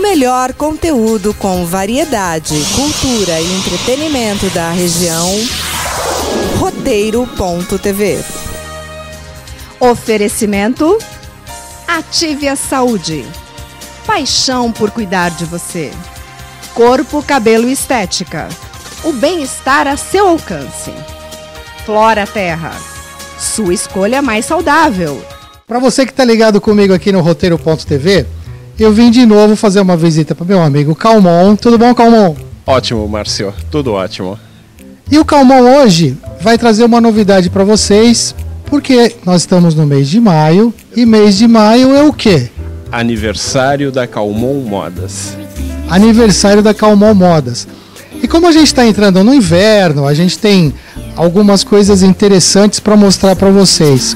melhor conteúdo com variedade, cultura e entretenimento da região. Roteiro.tv. Oferecimento: Ative a Saúde. Paixão por cuidar de você. Corpo, cabelo e estética. O bem-estar a seu alcance. Flora Terra. Sua escolha mais saudável. Para você que está ligado comigo aqui no Roteiro.tv, eu vim de novo fazer uma visita para meu amigo Calmon. Tudo bom, Calmon? Ótimo, Márcio. Tudo ótimo. E o Calmon hoje vai trazer uma novidade para vocês, porque nós estamos no mês de maio, e mês de maio é o quê? Aniversário da Calmon Modas. Aniversário da Calmon Modas. E como a gente está entrando no inverno, a gente tem algumas coisas interessantes para mostrar para vocês.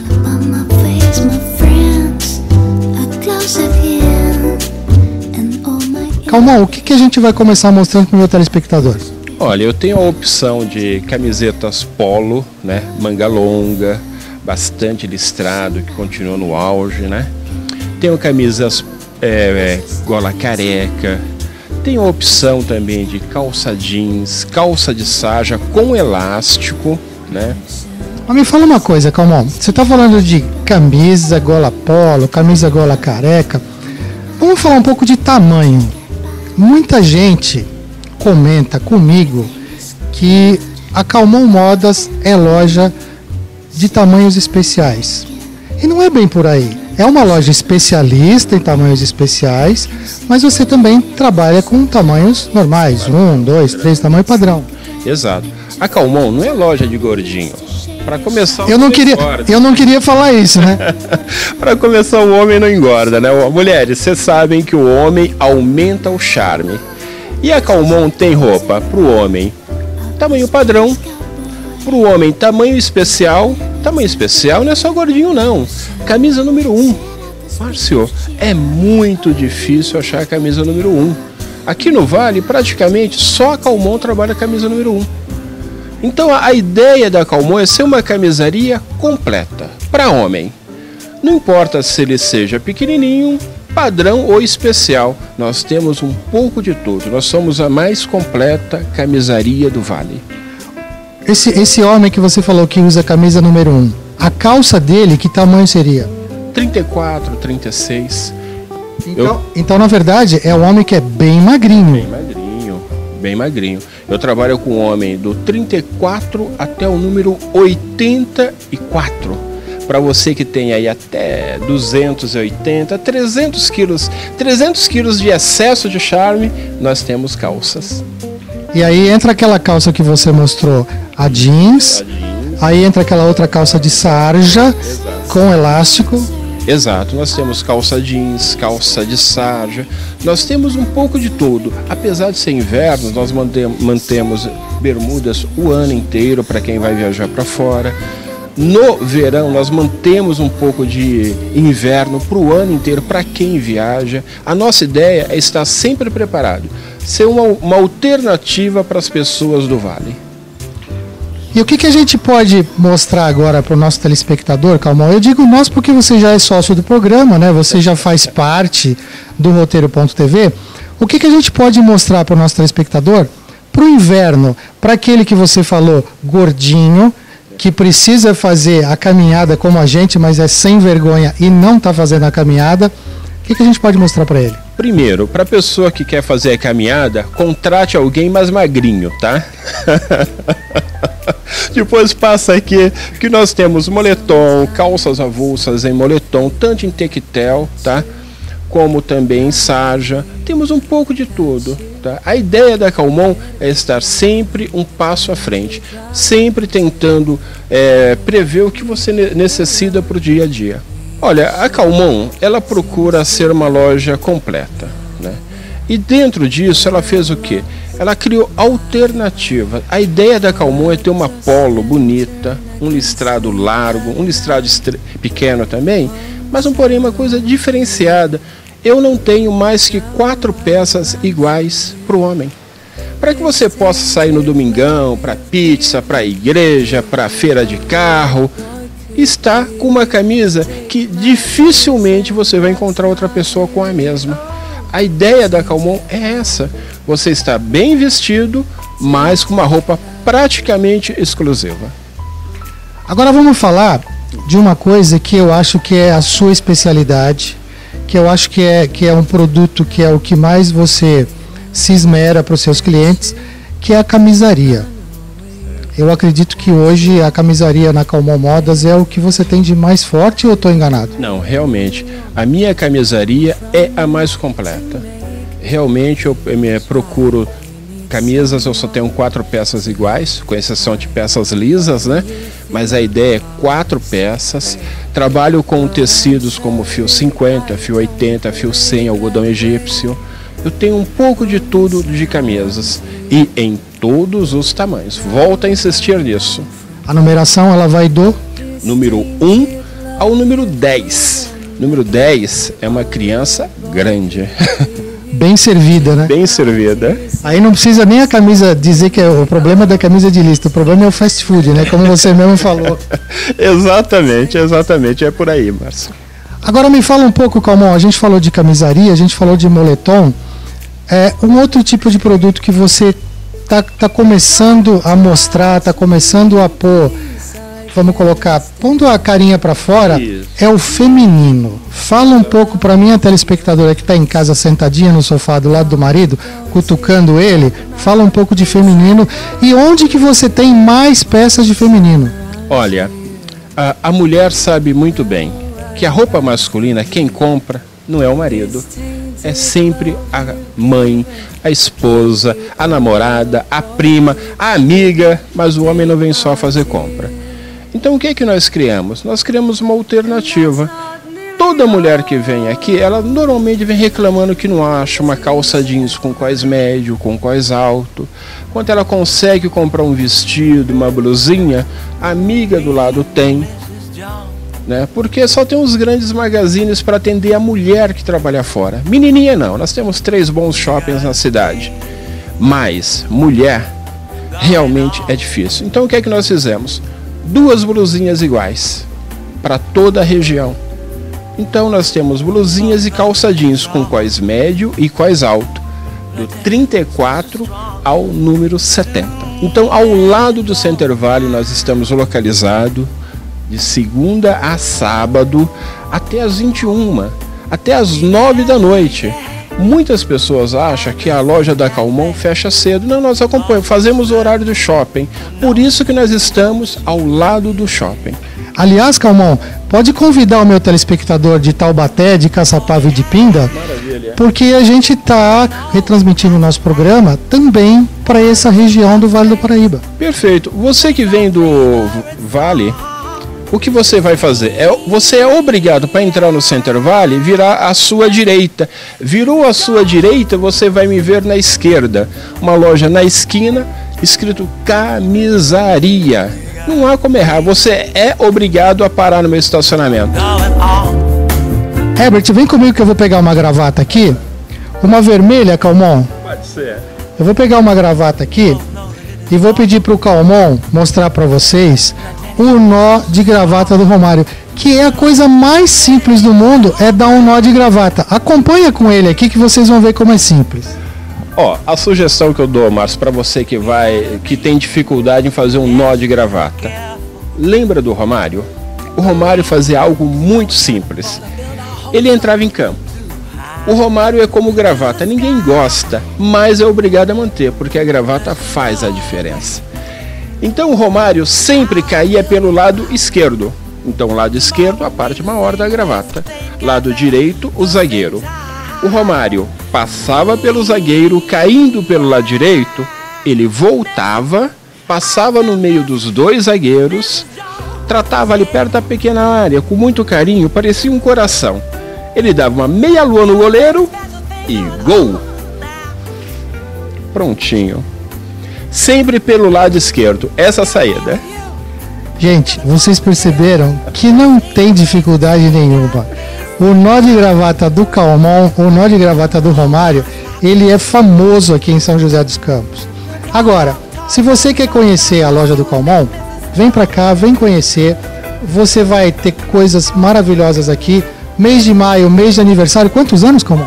Calmon, o que a gente vai começar mostrando para o meu telespectador? Olha, eu tenho a opção de camisetas polo, né, manga longa, bastante listrado, que continua no auge, né? Tenho camisas gola careca. Tenho a opção também de calça jeans, calça de sarja com elástico, né? Mas me fala uma coisa, Calmon. Você está falando de camisa gola polo, camisa gola careca. Vamos falar um pouco de tamanho. Muita gente comenta comigo que a Calmon Modas é loja de tamanhos especiais. E não é bem por aí. É uma loja especialista em tamanhos especiais, mas você também trabalha com tamanhos normais, 1, 2, 3, tamanho padrão. Exato. A Calmon não é loja de gordinho. Para começar, eu não queria falar isso, né? Para começar, o homem não engorda, né? Mulheres, vocês sabem que o homem aumenta o charme. E a Calmon tem roupa para o homem tamanho padrão, para o homem tamanho especial. Tamanho especial não é só gordinho, não. Camisa número 1. Márcio, é muito difícil achar a camisa número 1. Aqui no Vale, praticamente só a Calmon trabalha a camisa número 1. Então a ideia da Calmon é ser uma camisaria completa para homem. Não importa se ele seja pequenininho, padrão ou especial, nós temos um pouco de tudo. Nós somos a mais completa camisaria do Vale. Esse homem que você falou que usa a camisa número 1, a calça dele, que tamanho seria? 34, 36. Então, na verdade, é um homem que é bem magrinho. Bem magrinho. Eu trabalho com homem do 34 até o número 84. Para você que tem aí até 280, 300 quilos de excesso de charme, nós temos calças. E aí entra aquela calça que você mostrou, a jeans. Aí entra aquela outra calça de sarja. Exato. Com elástico. Exato, nós temos calça jeans, calça de sarja, nós temos um pouco de tudo. Apesar de ser inverno, nós mantemos bermudas o ano inteiro para quem vai viajar para fora. No verão, nós mantemos um pouco de inverno para o ano inteiro para quem viaja. A nossa ideia é estar sempre preparado, ser uma alternativa para as pessoas do Vale. E o que a gente pode mostrar agora para o nosso telespectador, Calmon? Eu digo nós porque você já é sócio do programa, né? Você já faz parte do Roteiro.tv. O que a gente pode mostrar para o nosso telespectador para o inverno, para aquele que você falou, gordinho, que precisa fazer a caminhada como a gente, mas é sem vergonha e não está fazendo a caminhada? O que a gente pode mostrar para ele? Primeiro, para a pessoa que quer fazer a caminhada, contrate alguém mais magrinho, tá? Depois passa aqui que nós temos moletom, calças avulsas em moletom, tanto em tectel, tá? Como também em sarja. Temos um pouco de tudo, tá? A ideia da Calmon é estar sempre um passo à frente, sempre tentando prever o que você necessita para o dia a dia. Olha, a Calmon, ela procura ser uma loja completa, né? E dentro disso ela fez o quê? Ela criou alternativa. A ideia da Calmon é ter uma polo bonita, um listrado largo, um listrado pequeno também, mas porém uma coisa diferenciada. Eu não tenho mais que 4 peças iguais para o homem. Para que você possa sair no domingão, para pizza, para igreja, para feira de carro, está com uma camisa que dificilmente você vai encontrar outra pessoa com a mesma. A ideia da Calmon é essa. Você está bem vestido, mas com uma roupa praticamente exclusiva. Agora vamos falar de uma coisa que eu acho que é a sua especialidade, que eu acho que é um produto que é o que mais você se esmera para os seus clientes, que é a camisaria. Eu acredito que hoje a camisaria na Calmon Modas é o que você tem de mais forte, ou eu estou enganado? Não, realmente, a minha camisaria é a mais completa. Realmente eu procuro camisas, eu só tenho 4 peças iguais, com exceção de peças lisas, né? Mas a ideia é 4 peças. Trabalho com tecidos como fio 50, fio 80, fio 100, algodão egípcio. Eu tenho um pouco de tudo de camisas e em todos os tamanhos. Volto a insistir nisso. A numeração ela vai do número 1 ao número 10. Número 10 é uma criança grande. Bem servida, né? Bem servida. Aí não precisa nem a camisa dizer que é o problema da camisa de lista, o problema é o fast food, né? Como você mesmo falou. Exatamente, é por aí, Márcio. Agora me fala um pouco, Calmon, a gente falou de camisaria, a gente falou de moletom. Um outro tipo de produto que você tá começando a mostrar, tá começando a pôr, vamos colocar, pondo a carinha para fora, isso. É o feminino. Fala um pouco para minha telespectadora que está em casa sentadinha no sofá do lado do marido, cutucando ele, fala um pouco de feminino e onde que você tem mais peças de feminino? Olha, a mulher sabe muito bem que a roupa masculina, quem compra, não é o marido. É sempre a mãe, a esposa, a namorada, a prima, a amiga, mas o homem não vem só fazer compra. Então o que é que nós criamos? Nós criamos uma alternativa. Toda mulher que vem aqui, ela normalmente vem reclamando que não acha uma calça jeans com cós médio, com cós alto. Quando ela consegue comprar um vestido, uma blusinha, a amiga do lado tem. Né? Porque só tem os grandes magazines para atender a mulher que trabalha fora. Menininha não, nós temos 3 bons shoppings na cidade. Mas mulher realmente é difícil. Então o que é que nós fizemos? 2 blusinhas iguais para toda a região. Então nós temos blusinhas e calça jeans com cós médio e cós alto, do 34 ao número 70. Então ao lado do Center Valley nós estamos localizados de segunda a sábado até às 21, até às 9 da noite. Muitas pessoas acham que a loja da Calmon fecha cedo. Não, nós acompanhamos, fazemos o horário do shopping. Por isso que nós estamos ao lado do shopping. Aliás, Calmon, pode convidar o meu telespectador de Taubaté, de Caçapava e de Pinda, maravilha, porque a gente está retransmitindo o nosso programa também para essa região do Vale do Paraíba. Perfeito. Você que vem do Vale, o que você vai fazer? Você é obrigado para entrar no Center Valley, virar à sua direita. Virou à sua direita, você vai me ver na esquerda. Uma loja na esquina, escrito camisaria. Não há como errar, você é obrigado a parar no meu estacionamento. Herbert, vem comigo que eu vou pegar uma gravata aqui. Uma vermelha, Calmon. Pode ser. Eu vou pegar uma gravata aqui e vou pedir para o Calmon mostrar para vocês o nó de gravata do Romário, que é a coisa mais simples do mundo, é dar um nó de gravata. Acompanha com ele aqui que vocês vão ver como é simples. A sugestão que eu dou, Márcio, para você que tem dificuldade em fazer um nó de gravata. Lembra do Romário? O Romário fazia algo muito simples. Ele entrava em campo. O Romário é como gravata, ninguém gosta, mas é obrigado a manter, porque a gravata faz a diferença. Então o Romário sempre caía pelo lado esquerdo. Então o lado esquerdo, a parte maior da gravata. Lado direito, o zagueiro. O Romário passava pelo zagueiro, caindo pelo lado direito, ele voltava, passava no meio dos 2 zagueiros, tratava ali perto da pequena área, com muito carinho, parecia um coração. Ele dava uma meia-lua no goleiro e gol! Prontinho. Sempre pelo lado esquerdo, essa saída. Gente, vocês perceberam que não tem dificuldade nenhuma. O nó de gravata do Calmon, o nó de gravata do Romário, ele é famoso aqui em São José dos Campos. Agora, se você quer conhecer a loja do Calmon, vem pra cá, vem conhecer. Você vai ter coisas maravilhosas aqui. Mês de maio, mês de aniversário. Quantos anos, Calmon?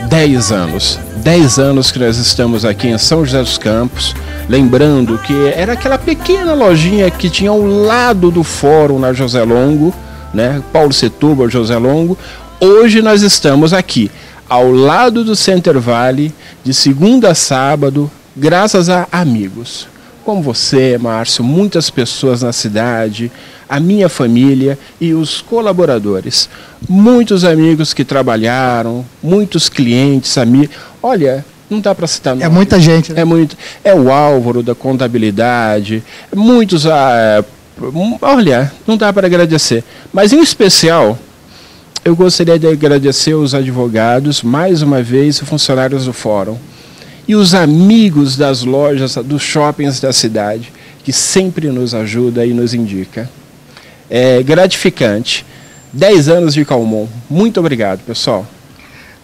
10 anos. 10 anos que nós estamos aqui em São José dos Campos. Lembrando que era aquela pequena lojinha que tinha ao lado do fórum na José Longo, né? Paulo Setúbal, José Longo. Hoje nós estamos aqui, ao lado do Center Valley, de segunda a sábado, graças a amigos. Como você, Márcio, muitas pessoas na cidade, a minha família e os colaboradores. Muitos amigos que trabalharam, muitos clientes, amigos. Olha, não dá para citar nome. É muita gente, né? É muito. É o Álvaro da contabilidade, muitos. Olha, não dá para agradecer. Mas em especial, eu gostaria de agradecer os advogados, mais uma vez, os funcionários do fórum. E os amigos das lojas, dos shoppings da cidade, que sempre nos ajuda e nos indica. É gratificante. 10 anos de Calmon. Muito obrigado, pessoal.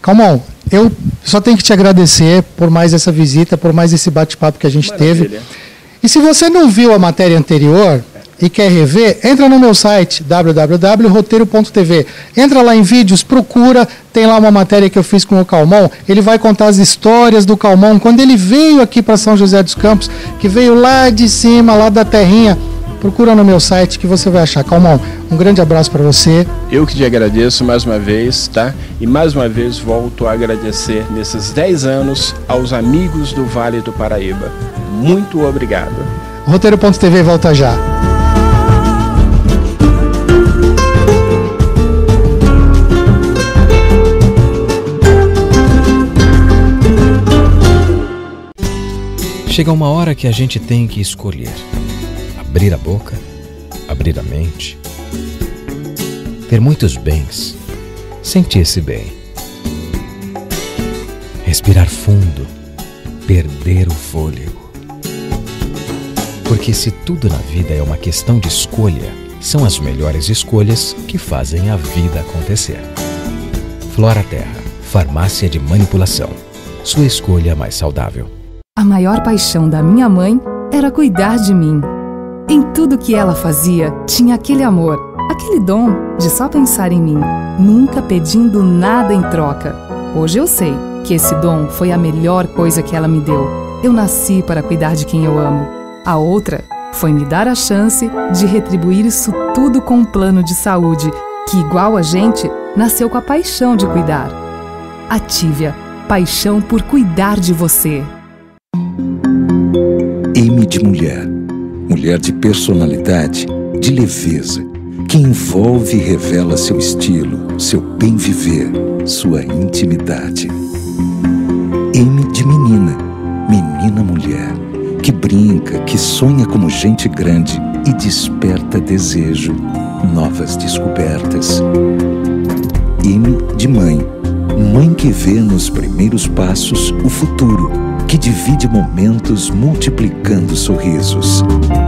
Calmon, eu só tenho que te agradecer por mais essa visita, por mais esse bate-papo que a gente teve. E se você não viu a matéria anterior e quer rever, entra no meu site, www.roteiro.tv. Entra lá em vídeos, procura, tem lá uma matéria que eu fiz com o Calmon. Ele vai contar as histórias do Calmon, quando ele veio aqui para São José dos Campos, que veio lá de cima, lá da terrinha. Procura no meu site que você vai achar. Calmon, um grande abraço para você. Eu que te agradeço mais uma vez, tá? E mais uma vez volto a agradecer nesses 10 anos aos amigos do Vale do Paraíba. Muito obrigado. Roteiro.tv volta já. Chega uma hora que a gente tem que escolher. Abrir a boca, abrir a mente, ter muitos bens, sentir-se bem, respirar fundo, perder o fôlego. Porque se tudo na vida é uma questão de escolha, são as melhores escolhas que fazem a vida acontecer. Flora Terra, farmácia de manipulação. Sua escolha mais saudável. A maior paixão da minha mãe era cuidar de mim. Em tudo que ela fazia, tinha aquele amor, aquele dom de só pensar em mim, nunca pedindo nada em troca. Hoje eu sei que esse dom foi a melhor coisa que ela me deu. Eu nasci para cuidar de quem eu amo. A outra foi me dar a chance de retribuir isso tudo com um plano de saúde, que, igual a gente, nasceu com a paixão de cuidar. Atívia, paixão por cuidar de você. M de mulher. Mulher de personalidade, de leveza, que envolve e revela seu estilo, seu bem viver, sua intimidade. M de menina, menina mulher, que brinca, que sonha como gente grande e desperta desejo, novas descobertas. M de mãe, mãe que vê nos primeiros passos o futuro, que divide momentos multiplicando sorrisos.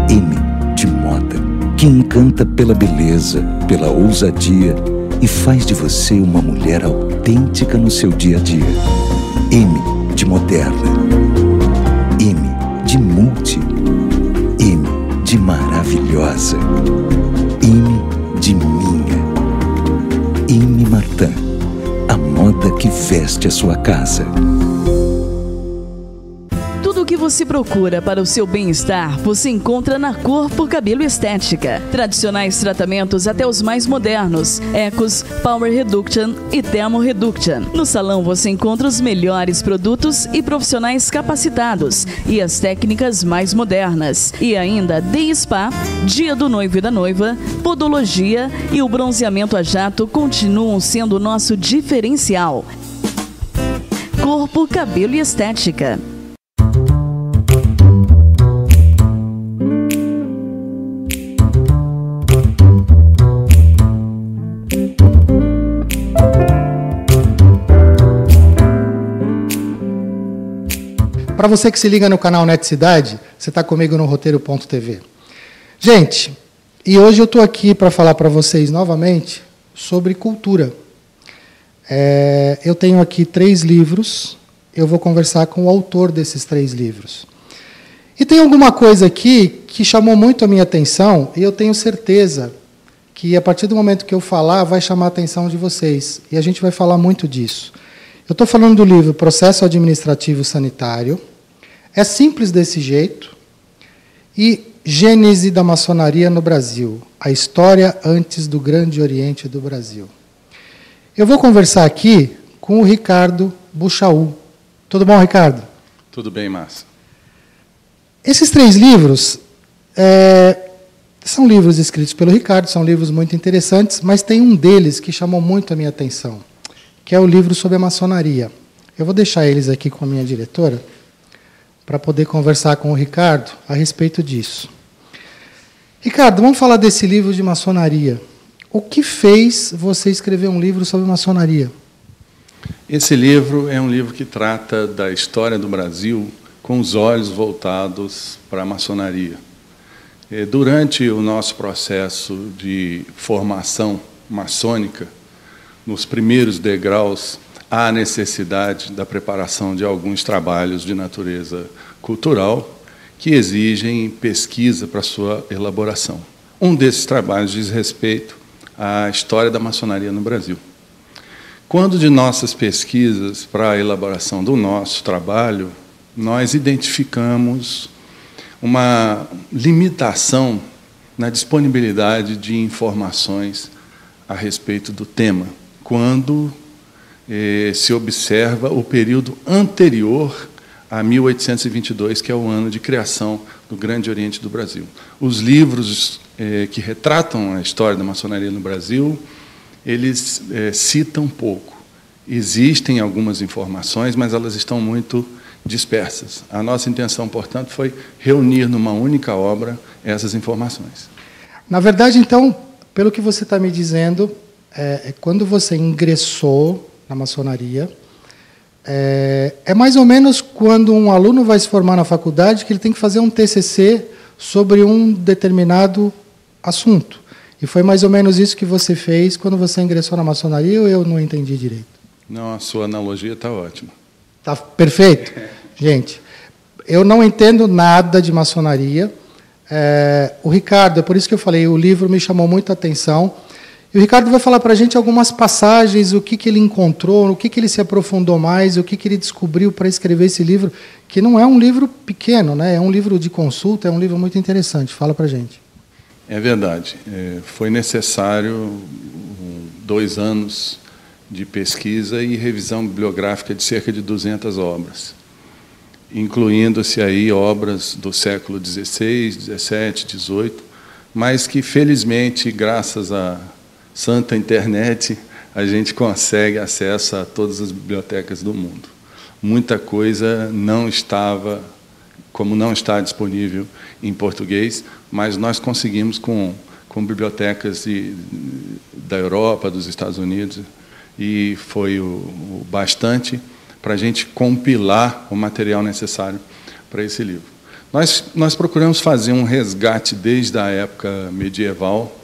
M de moda, que encanta pela beleza, pela ousadia e faz de você uma mulher autêntica no seu dia a dia. M de moderna. M de multi. M de maravilhosa. M de minha. M Martin, a moda que veste a sua casa. Tudo o que você procura para o seu bem-estar, você encontra na Corpo Cabelo Estética. Tradicionais tratamentos até os mais modernos, Ecos, Power Reduction e Thermo Reduction. No salão você encontra os melhores produtos e profissionais capacitados e as técnicas mais modernas. E ainda Day Spa, Dia do Noivo e da Noiva, Podologia e o bronzeamento a jato continuam sendo o nosso diferencial. Corpo, Cabelo e Estética. Para você que se liga no canal Net Cidade, você está comigo no Roteiro.tv. Gente, e hoje eu estou aqui para falar para vocês novamente sobre cultura. Eu tenho aqui 3 livros, eu vou conversar com o autor desses 3 livros. E tem alguma coisa aqui que chamou muito a minha atenção, e eu tenho certeza que, a partir do momento que eu falar, vai chamar a atenção de vocês. E a gente vai falar muito disso. Eu estou falando do livro Processo Administrativo Sanitário. É simples desse jeito. E Gênese da Maçonaria no Brasil, a história antes do Grande Oriente do Brasil. Eu vou conversar aqui com o Ricardo Buchaú. Tudo bom, Ricardo? Tudo bem, Márcio. Esses 3 livros são livros escritos pelo Ricardo, são livros muito interessantes, mas tem um deles que chamou muito a minha atenção, que é o livro sobre a maçonaria. Eu vou deixar eles aqui com a minha diretora, para poder conversar com o Ricardo a respeito disso. Ricardo, vamos falar desse livro de maçonaria. O que fez você escrever um livro sobre maçonaria? Esse livro é um livro que trata da história do Brasil com os olhos voltados para a maçonaria. Durante o nosso processo de formação maçônica, nos primeiros degraus, há necessidade da preparação de alguns trabalhos de natureza cultural que exigem pesquisa para sua elaboração. Um desses trabalhos diz respeito à história da maçonaria no Brasil. Quando de nossas pesquisas para a elaboração do nosso trabalho, nós identificamos uma limitação na disponibilidade de informações a respeito do tema, quando se observa o período anterior a 1822, que é o ano de criação do Grande Oriente do Brasil. Os livros que retratam a história da maçonaria no Brasil, eles citam pouco. Existem algumas informações, mas elas estão muito dispersas. A nossa intenção, portanto, foi reunir numa única obra essas informações. Na verdade, então, pelo que você está me dizendo, quando você ingressou na maçonaria, é mais ou menos quando um aluno vai se formar na faculdade que ele tem que fazer um TCC sobre um determinado assunto. E foi mais ou menos isso que você fez quando você ingressou na maçonaria, ou eu não entendi direito? Não, a sua analogia está ótima. Está perfeito? Gente, eu não entendo nada de maçonaria. O Ricardo, é por isso que eu falei, o livro me chamou muita atenção. E o Ricardo vai falar para a gente algumas passagens, o que ele encontrou, o que ele se aprofundou mais, o que ele descobriu para escrever esse livro, que não é um livro pequeno, né? É um livro de consulta, é um livro muito interessante. Fala para a gente. É verdade. Foi necessário 2 anos de pesquisa e revisão bibliográfica de cerca de 200 obras, incluindo-se aí obras do século XVI, XVII, XVIII, mas que, felizmente, graças à santa internet, a gente consegue acesso a todas as bibliotecas do mundo. Muita coisa não estava, como não está disponível em português, mas nós conseguimos com bibliotecas da Europa, dos Estados Unidos, e foi o bastante para a gente compilar o material necessário para esse livro. Nós procuramos fazer um resgate desde a época medieval,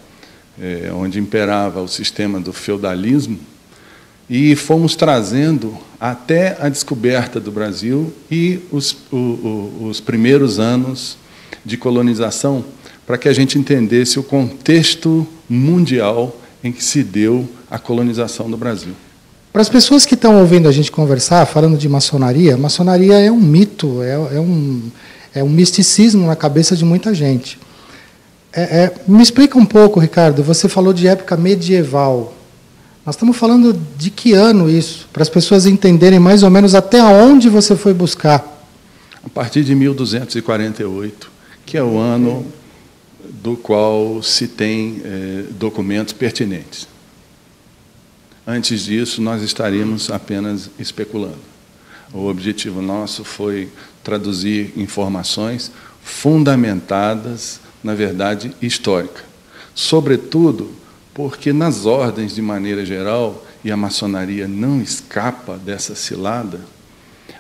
onde imperava o sistema do feudalismo, e fomos trazendo até a descoberta do Brasil e os primeiros anos de colonização, para que a gente entendesse o contexto mundial em que se deu a colonização do Brasil. Para as pessoas que estão ouvindo a gente conversar, falando de maçonaria, maçonaria é um mito, é um misticismo na cabeça de muita gente. Me explica um pouco, Ricardo, você falou de época medieval. Nós estamos falando de que ano isso? Para as pessoas entenderem mais ou menos até onde você foi buscar. A partir de 1248, que é o ano do qual se tem documentos pertinentes. Antes disso, nós estaríamos apenas especulando. O objetivo nosso foi traduzir informações fundamentadas na verdade histórica. Sobretudo porque, nas ordens, de maneira geral, e a maçonaria não escapa dessa cilada,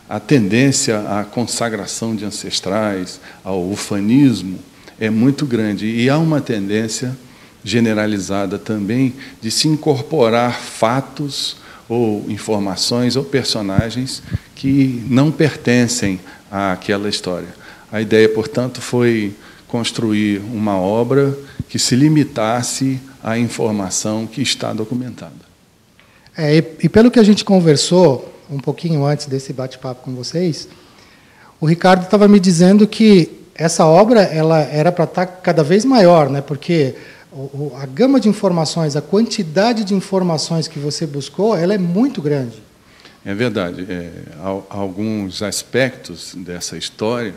a tendência à consagração de ancestrais, ao ufanismo, é muito grande. E há uma tendência generalizada também de se incorporar fatos ou informações ou personagens que não pertencem àquela história. A ideia, portanto, foi construir uma obra que se limitasse à informação que está documentada. E pelo que a gente conversou, um pouquinho antes desse bate-papo com vocês, o Ricardo estava me dizendo que essa obra ela era para estar cada vez maior, né? Porque a gama de informações, a quantidade de informações que você buscou, ela é muito grande. É verdade. Alguns aspectos dessa história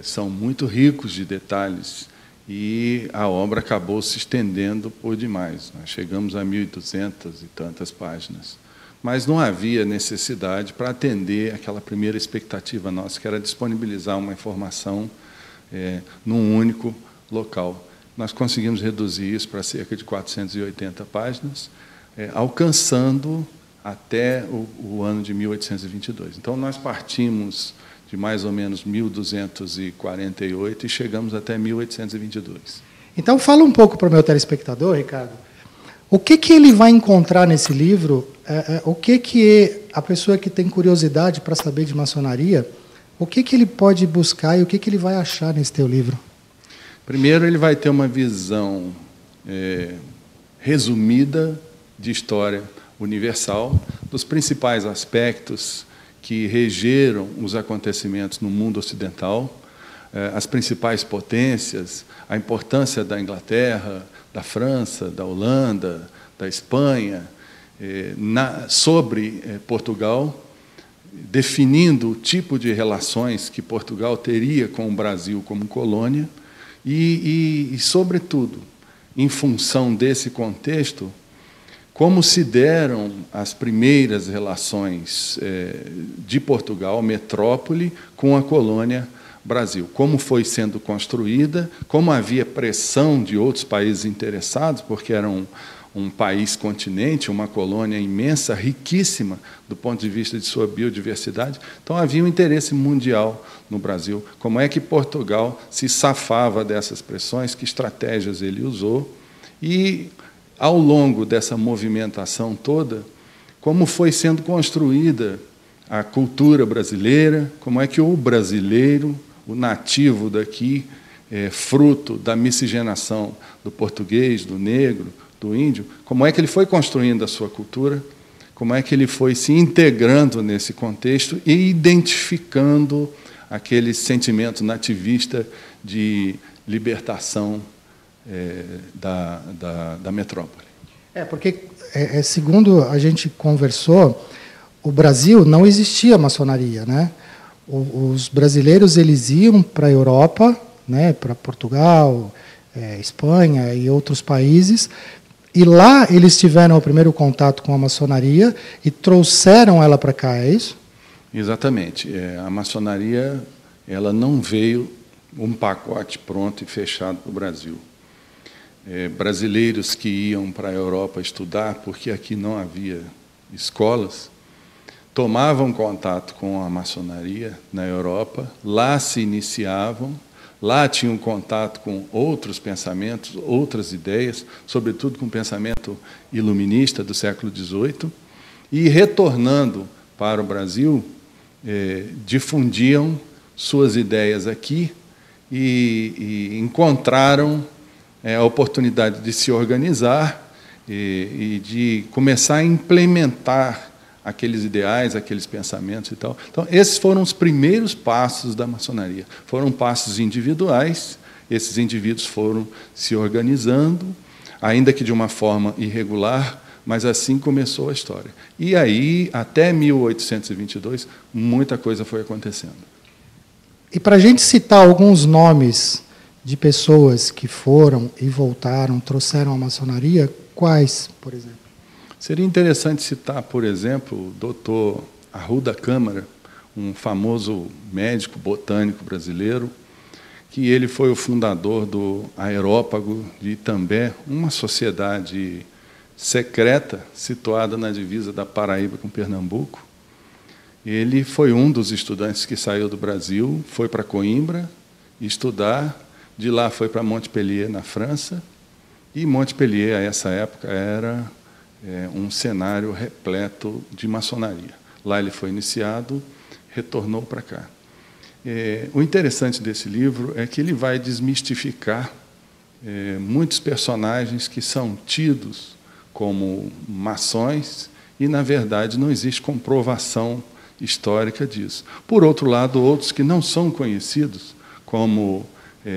são muito ricos de detalhes e a obra acabou se estendendo por demais. Nós chegamos a 1.200 e tantas páginas. Mas não havia necessidade para atender aquela primeira expectativa nossa, que era disponibilizar uma informação num único local. Nós conseguimos reduzir isso para cerca de 480 páginas, alcançando até o ano de 1822. Então, nós partimos de mais ou menos 1248 e chegamos até 1822. Então, fala um pouco para o meu telespectador, Ricardo, o que ele vai encontrar nesse livro, o que a pessoa que tem curiosidade para saber de maçonaria, o que ele pode buscar e o que ele vai achar nesse teu livro? Primeiro, ele vai ter uma visão resumida de história universal, dos principais aspectos que regeram os acontecimentos no mundo ocidental, as principais potências, a importância da Inglaterra, da França, da Holanda, da Espanha, sobre Portugal, definindo o tipo de relações que Portugal teria com o Brasil como colônia e sobretudo, em função desse contexto, como se deram as primeiras relações de Portugal, metrópole, com a colônia Brasil. Como foi sendo construída, como havia pressão de outros países interessados, porque era um país-continente, uma colônia imensa, riquíssima do ponto de vista de sua biodiversidade. Então, havia um interesse mundial no Brasil. Como é que Portugal se safava dessas pressões, que estratégias ele usou, e, ao longo dessa movimentação toda, como foi sendo construída a cultura brasileira, como é que o brasileiro, o nativo daqui, fruto da miscigenação do português, do negro, do índio, como é que ele foi construindo a sua cultura, como é que ele foi se integrando nesse contexto e identificando aquele sentimento nativista de libertação da metrópole. Porque, segundo a gente conversou, o Brasil não existia maçonaria, né? Os brasileiros eles iam para a Europa, né, para Portugal, Espanha e outros países, e lá eles tiveram o primeiro contato com a maçonaria e trouxeram ela para cá, é isso? Exatamente. A maçonaria ela não veio um pacote pronto e fechado para o Brasil. Brasileiros que iam para a Europa estudar, porque aqui não havia escolas, tomavam contato com a maçonaria na Europa, lá se iniciavam, lá tinham contato com outros pensamentos, outras ideias, sobretudo com o pensamento iluminista do século XVIII, e, retornando para o Brasil, difundiam suas ideias aqui e encontraram a oportunidade de se organizar e de começar a implementar aqueles ideais, aqueles pensamentos e tal. Então, esses foram os primeiros passos da maçonaria. Foram passos individuais, esses indivíduos foram se organizando, ainda que de uma forma irregular, mas assim começou a história. E aí, até 1822, muita coisa foi acontecendo. E para a gente citar alguns nomes de pessoas que foram e voltaram, trouxeram a maçonaria, quais, por exemplo? Seria interessante citar, por exemplo, o Dr. Arruda Câmara, um famoso médico botânico brasileiro, que ele foi o fundador do Aerópago de Itambé, uma sociedade secreta situada na divisa da Paraíba com Pernambuco. Ele foi um dos estudantes que saiu do Brasil, foi para Coimbra estudar, de lá foi para Montpellier, na França, e Montpellier, a essa época, era um cenário repleto de maçonaria. Lá ele foi iniciado, retornou para cá. O interessante desse livro é que ele vai desmistificar muitos personagens que são tidos como maçons e, na verdade, não existe comprovação histórica disso. Por outro lado, outros que não são conhecidos como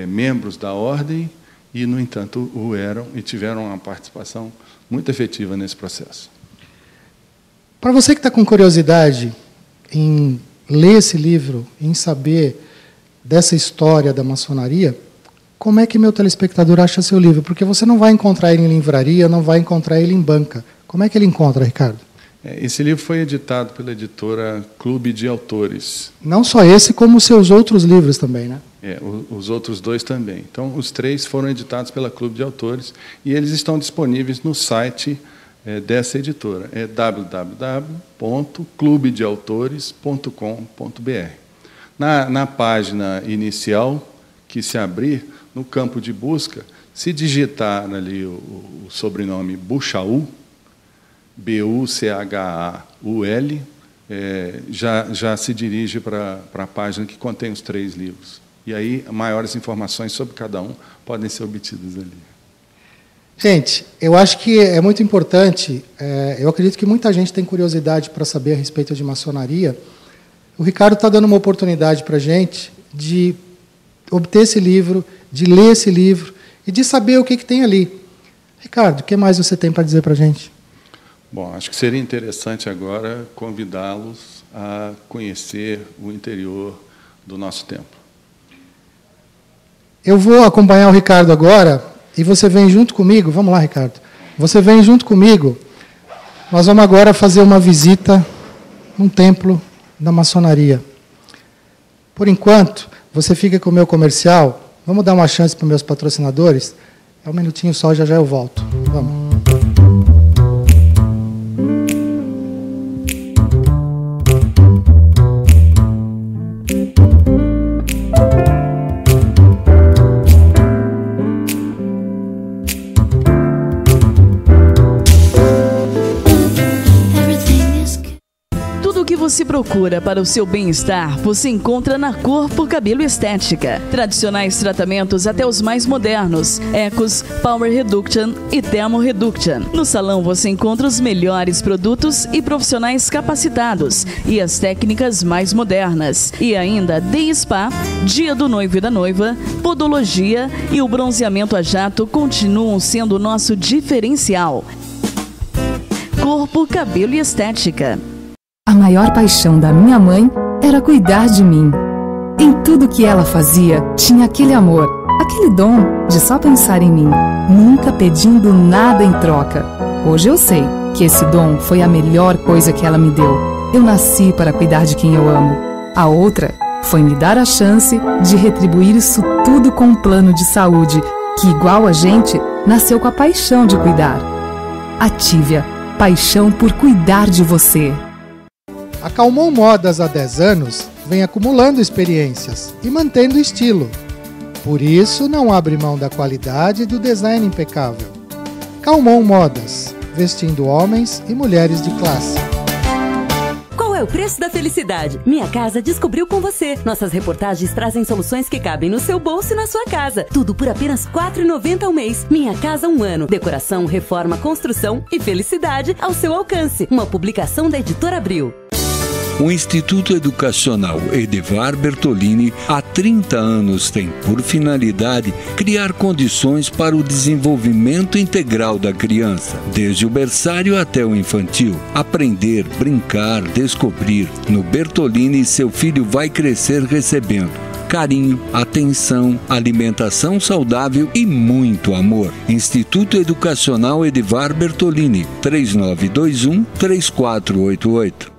membros da ordem e, no entanto, o eram e tiveram uma participação muito efetiva nesse processo. Para você que está com curiosidade em ler esse livro, em saber dessa história da maçonaria, como é que meu telespectador acha seu livro? Porque você não vai encontrar ele em livraria, não vai encontrar ele em banca. Como é que ele encontra, Ricardo? Esse livro foi editado pela editora Clube de Autores. Não só esse, como os seus outros livros também, né? Os outros dois também. Então, os 3 foram editados pela Clube de Autores e eles estão disponíveis no site dessa editora. É www.clubedeautores.com.br. Na página inicial, que se abrir, no campo de busca, se digitar ali o sobrenome Buchaul, B-U-C-H-A-U-L, já se dirige para a página que contém os 3 livros. E aí, maiores informações sobre cada um podem ser obtidas ali. Gente, eu acho que é muito importante, eu acredito que muita gente tem curiosidade para saber a respeito de maçonaria. O Ricardo está dando uma oportunidade para a gente de obter esse livro, de ler esse livro e de saber o que tem ali. Ricardo, o que mais você tem para dizer para a gente? Bom, acho que seria interessante agora convidá-los a conhecer o interior do nosso templo. Eu vou acompanhar o Ricardo agora e você vem junto comigo. Vamos lá, Ricardo. Você vem junto comigo. Nós vamos agora fazer uma visita num templo da maçonaria. Por enquanto, você fica com o meu comercial. Vamos dar uma chance para os meus patrocinadores? É um minutinho só, já eu volto. Vamos. Se procura para o seu bem-estar, você encontra na Corpo Cabelo Estética. Tradicionais tratamentos até os mais modernos, Ecos, Power Reduction e Thermo Reduction. No salão você encontra os melhores produtos e profissionais capacitados e as técnicas mais modernas. E ainda Day Spa, Dia do Noivo e da Noiva, Podologia e o bronzeamento a jato continuam sendo o nosso diferencial. Corpo Cabelo e Estética. A maior paixão da minha mãe era cuidar de mim. Em tudo que ela fazia, tinha aquele amor, aquele dom de só pensar em mim, nunca pedindo nada em troca. Hoje eu sei que esse dom foi a melhor coisa que ela me deu. Eu nasci para cuidar de quem eu amo. A outra foi me dar a chance de retribuir isso tudo com um plano de saúde, que, igual a gente, nasceu com a paixão de cuidar. Atívia, paixão por cuidar de você. A Calmon Modas há 10 anos vem acumulando experiências e mantendo estilo. Por isso, não abre mão da qualidade e do design impecável. Calmon Modas, vestindo homens e mulheres de classe. Qual é o preço da felicidade? Minha Casa descobriu com você. Nossas reportagens trazem soluções que cabem no seu bolso e na sua casa. Tudo por apenas R$ 4,90 ao mês. Minha Casa 1 ano. Decoração, reforma, construção e felicidade ao seu alcance. Uma publicação da Editora Abril. O Instituto Educacional Edivar Bertolini há 30 anos tem por finalidade criar condições para o desenvolvimento integral da criança, desde o berçário até o infantil. Aprender, brincar, descobrir. No Bertolini, seu filho vai crescer recebendo carinho, atenção, alimentação saudável e muito amor. Instituto Educacional Edivar Bertolini, 3921-3488.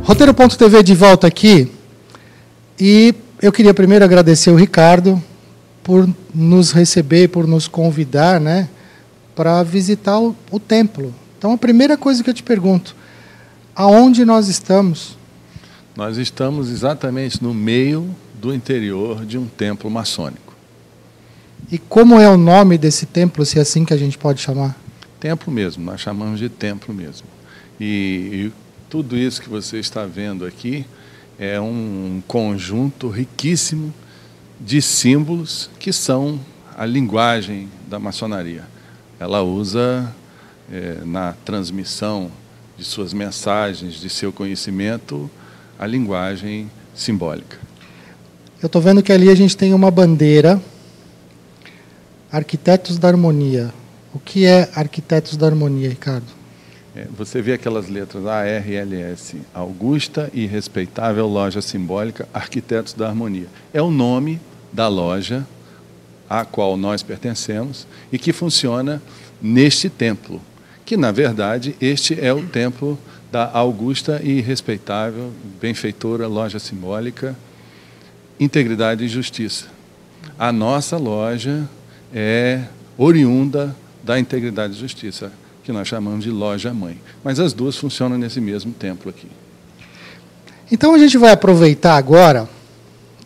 Roteiro.tv de volta aqui, e eu queria primeiro agradecer o Ricardo por nos receber, por nos convidar, né, para visitar o templo. Então, a primeira coisa que eu te pergunto, aonde nós estamos? Nós estamos exatamente no meio do interior de um templo maçônico. E como é o nome desse templo, se é assim que a gente pode chamar? Templo mesmo, nós chamamos de templo mesmo. E tudo isso que você está vendo aqui é um conjunto riquíssimo de símbolos que são a linguagem da maçonaria. Ela usa, na transmissão de suas mensagens, de seu conhecimento, a linguagem simbólica. Eu estou vendo que ali a gente tem uma bandeira, Arquitetos da Harmonia. O que é Arquitetos da Harmonia, Ricardo? Você vê aquelas letras ARLS, Augusta e Respeitável Loja Simbólica Arquitetos da Harmonia. É o nome da loja à qual nós pertencemos e que funciona neste templo, que, na verdade, este é o templo da Augusta e Respeitável Benfeitora Loja Simbólica Integridade e Justiça. A nossa loja é oriunda da Integridade e Justiça, que nós chamamos de Loja Mãe. Mas as duas funcionam nesse mesmo templo aqui. Então a gente vai aproveitar agora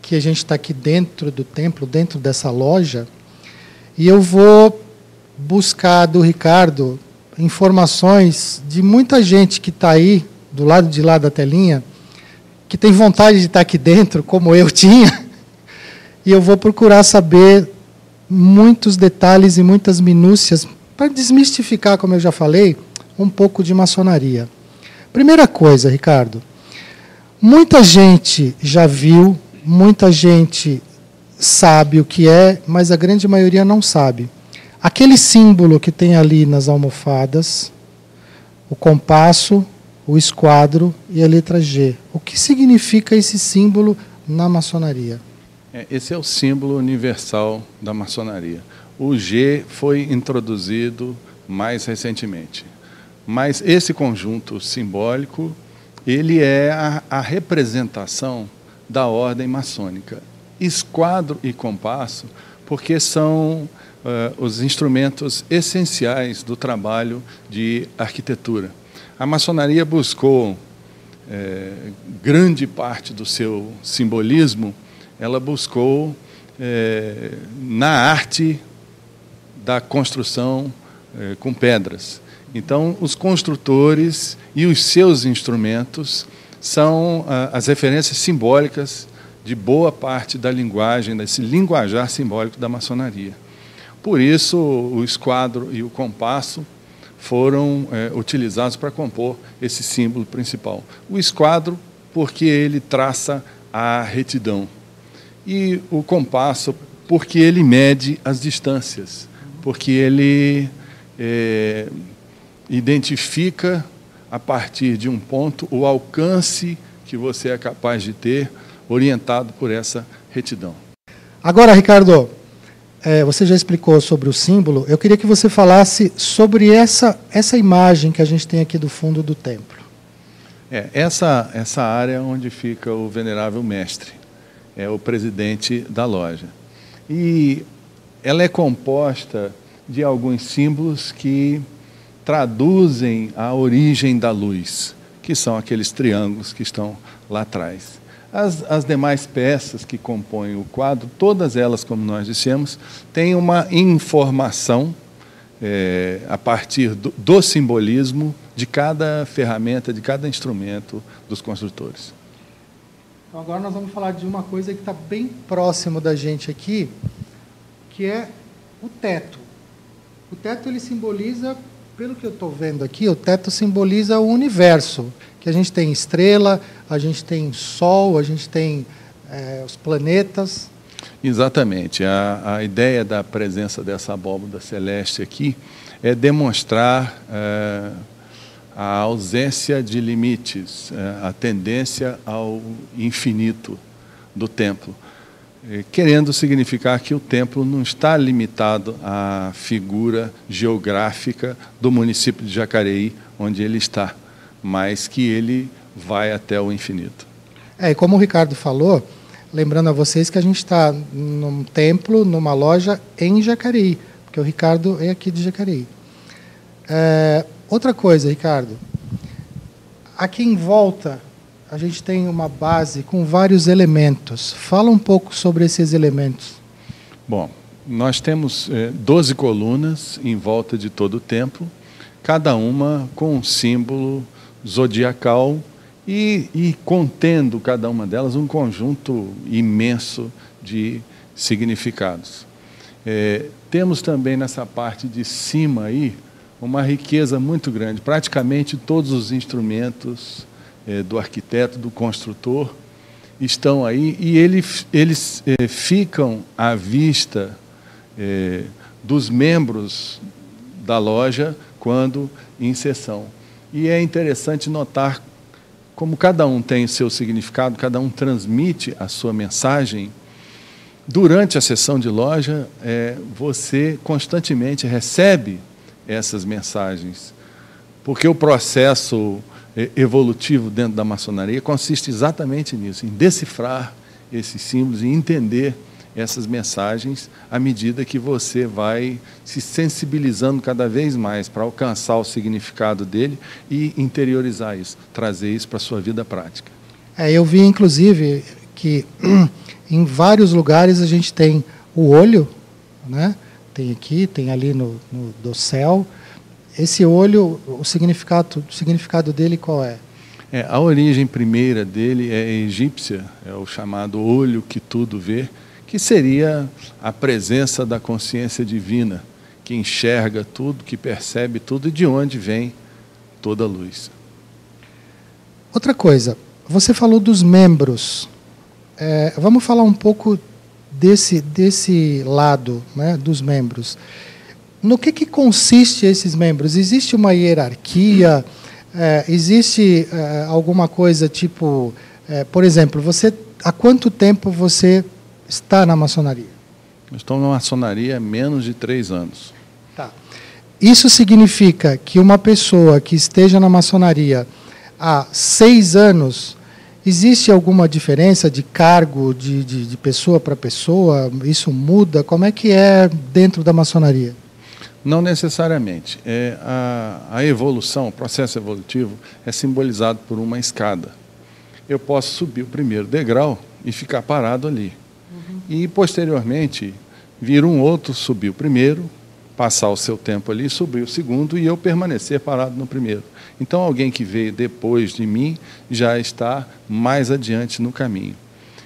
que a gente está aqui dentro do templo, dentro dessa loja, e eu vou buscar do Ricardo informações de muita gente que está aí, do lado de lá da telinha, que tem vontade de estar aqui dentro, como eu tinha, e eu vou procurar saber muitos detalhes e muitas minúcias para desmistificar, como eu já falei, um pouco de maçonaria. Primeira coisa, Ricardo, muita gente já viu, muita gente sabe o que é, mas a grande maioria não sabe. Aquele símbolo que tem ali nas almofadas, o compasso, o esquadro e a letra G. O que significa esse símbolo na maçonaria? Esse é o símbolo universal da maçonaria. O G foi introduzido mais recentemente. Mas esse conjunto simbólico, ele é a representação da ordem maçônica. Esquadro e compasso, porque são os instrumentos essenciais do trabalho de arquitetura. A maçonaria buscou grande parte do seu simbolismo, ela buscou na arte da construção com pedras. Então, os construtores e os seus instrumentos são as referências simbólicas de boa parte da linguagem, desse linguajar simbólico da maçonaria. Por isso, o esquadro e o compasso foram utilizados para compor esse símbolo principal. O esquadro, porque ele traça a retidão. E o compasso, porque ele mede as distâncias, porque ele identifica, a partir de um ponto, o alcance que você é capaz de ter, orientado por essa retidão. Agora, Ricardo, você já explicou sobre o símbolo, eu queria que você falasse sobre essa imagem que a gente tem aqui do fundo do templo. Essa área onde fica o venerável mestre, é o presidente da loja. E ela é composta de alguns símbolos que traduzem a origem da luz, que são aqueles triângulos que estão lá atrás. As demais peças que compõem o quadro, todas elas, como nós dissemos, têm uma informação a partir do simbolismo de cada ferramenta, de cada instrumento dos construtores. Então, agora nós vamos falar de uma coisa que está bem próximo da gente aqui, que é o teto. O teto, ele simboliza, pelo que eu estou vendo aqui, o teto simboliza o universo, que a gente tem estrela, a gente tem sol, a gente tem os planetas. Exatamente. A ideia da presença dessa abóbada celeste aqui é demonstrar a ausência de limites, a tendência ao infinito do templo, querendo significar que o templo não está limitado à figura geográfica do município de Jacareí, onde ele está, mas que ele vai até o infinito. E como o Ricardo falou, lembrando a vocês que a gente está num templo, numa loja em Jacareí, porque o Ricardo é aqui de Jacareí. Outra coisa, Ricardo, aqui em volta a gente tem uma base com vários elementos. Fala um pouco sobre esses elementos. Bom, nós temos 12 colunas em volta de todo o templo, cada uma com um símbolo zodiacal e contendo cada uma delas um conjunto imenso de significados. Temos também nessa parte de cima aí uma riqueza muito grande. Praticamente todos os instrumentos do arquiteto, do construtor, estão aí e eles ficam à vista dos membros da loja quando em sessão. E é interessante notar como cada um tem o seu significado, cada um transmite a sua mensagem. Durante a sessão de loja, você constantemente recebe essas mensagens, porque o processo evolutivo dentro da maçonaria consiste exatamente nisso, em decifrar esses símbolos e entender essas mensagens à medida que você vai se sensibilizando cada vez mais para alcançar o significado dele e interiorizar isso, trazer isso para a sua vida prática. Eu vi, inclusive, que em vários lugares a gente tem o olho, né? Tem aqui, tem ali no dossel. Esse olho, o significado dele qual é? A origem primeira dele é egípcia, é o chamado olho que tudo vê, que seria a presença da consciência divina, que enxerga tudo, que percebe tudo e de onde vem toda a luz. Outra coisa, você falou dos membros. Vamos falar um pouco desse lado, né, dos membros. No que consiste esses membros? Existe uma hierarquia? Existe alguma coisa tipo... por exemplo, há quanto tempo você está na maçonaria? Eu estou na maçonaria há menos de 3 anos. Tá. Isso significa que uma pessoa que esteja na maçonaria há 6 anos, existe alguma diferença de cargo de pessoa para pessoa? Isso muda? Como é que é dentro da maçonaria? Não necessariamente. A evolução, o processo evolutivo, é simbolizado por uma escada. Eu posso subir o primeiro degrau e ficar parado ali. E, posteriormente, vir um outro, subir o primeiro, passar o seu tempo ali, subir o segundo e eu permanecer parado no primeiro. Então, alguém que veio depois de mim já está mais adiante no caminho.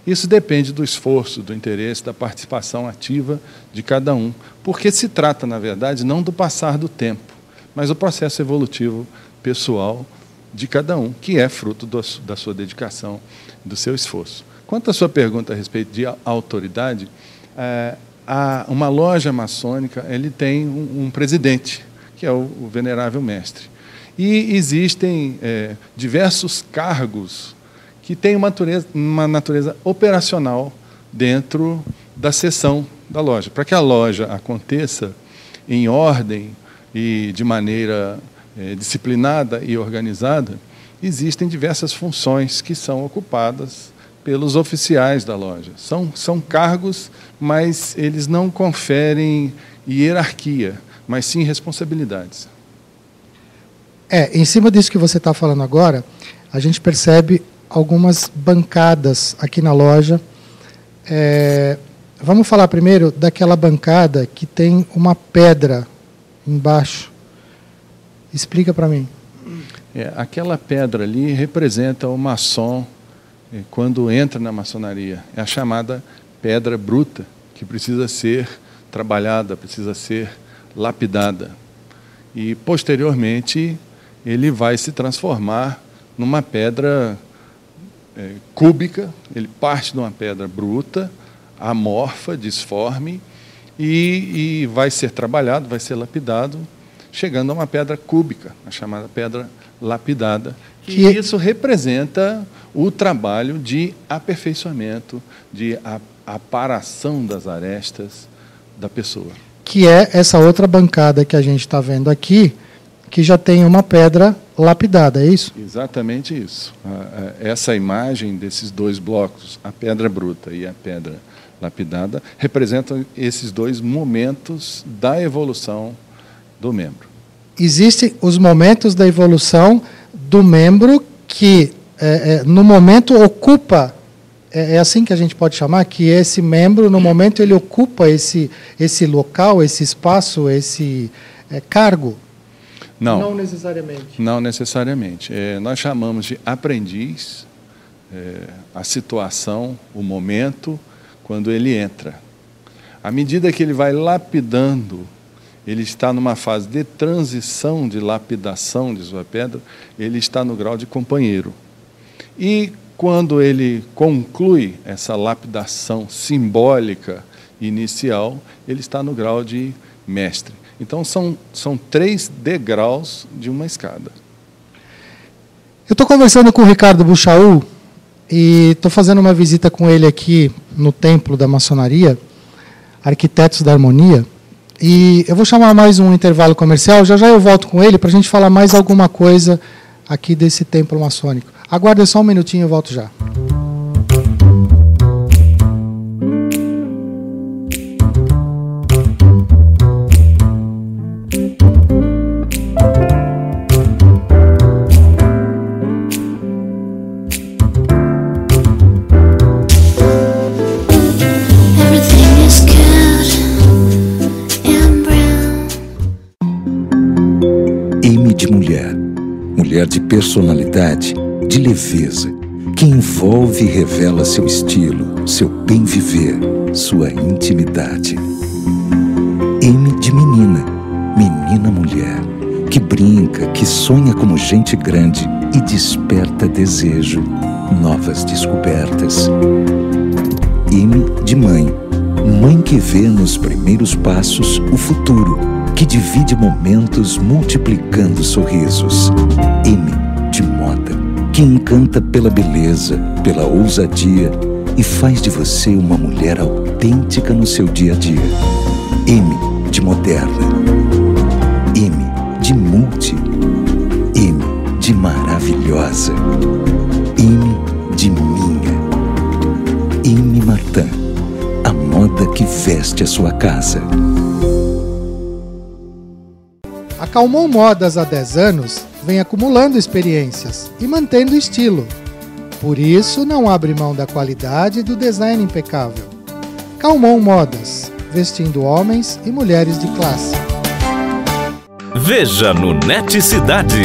Isso depende do esforço, do interesse, da participação ativa de cada um, porque se trata, na verdade, não do passar do tempo, mas do processo evolutivo pessoal de cada um, que é fruto da sua dedicação, do seu esforço. Quanto à sua pergunta a respeito de autoridade, uma loja maçônica ele tem um presidente, que é o venerável mestre. E existem diversos cargos que têm uma natureza operacional dentro da seção da loja. Para que a loja aconteça em ordem e de maneira disciplinada e organizada, existem diversas funções que são ocupadas pelos oficiais da loja. São cargos, mas eles não conferem hierarquia, mas sim responsabilidades. Em cima disso que você está falando agora, a gente percebe algumas bancadas aqui na loja. Vamos falar primeiro daquela bancada que tem uma pedra embaixo. Explica para mim. Aquela pedra ali representa o maçom quando entra na maçonaria. É a chamada pedra bruta, que precisa ser trabalhada, precisa ser lapidada. E, posteriormente, ele vai se transformar numa pedra cúbica, ele parte de uma pedra bruta, amorfa, disforme, e vai ser trabalhado, vai ser lapidado, chegando a uma pedra cúbica, a chamada pedra lapidada, que isso representa o trabalho de aperfeiçoamento, de aparação das arestas da pessoa. Que é essa outra bancada que a gente está vendo aqui, que já tem uma pedra lapidada, é isso? Exatamente isso. Essa imagem desses 2 blocos, a pedra bruta e a pedra lapidada, representam esses 2 momentos da evolução do membro. Existem os momentos da evolução do membro que, no momento, ocupa, é assim que a gente pode chamar, que esse membro, no momento, ele ocupa esse local, esse espaço, esse cargo? Não necessariamente. Não necessariamente. Nós chamamos de aprendiz a situação, o momento, quando ele entra. À medida que ele vai lapidando, ele está numa fase de transição, de lapidação de sua pedra, ele está no grau de companheiro. E quando ele conclui essa lapidação simbólica inicial, ele está no grau de mestre. Então, são 3 degraus de uma escada. Eu estou conversando com o Ricardo Buchaú e estou fazendo uma visita com ele aqui no Templo da Maçonaria, Arquitetos da Harmonia, e eu vou chamar mais um intervalo comercial, já eu volto com ele para a gente falar mais alguma coisa aqui desse templo maçônico. Aguarda só um minutinho, eu volto já. Mulher de personalidade, de leveza, que envolve e revela seu estilo, seu bem viver, sua intimidade. M de menina, menina mulher, que brinca, que sonha como gente grande e desperta desejo, novas descobertas. M de mãe, mãe que vê nos primeiros passos o futuro, que divide momentos multiplicando sorrisos. M de moda, que encanta pela beleza, pela ousadia e faz de você uma mulher autêntica no seu dia a dia. M de moderna, M de multi, M de maravilhosa, M de minha, M Martin, a moda que veste a sua casa. A Calmon Modas há 10 anos vem acumulando experiências e mantendo estilo. Por isso, não abre mão da qualidade e do design impecável. Calmon Modas, vestindo homens e mulheres de classe. Veja no Net Cidade.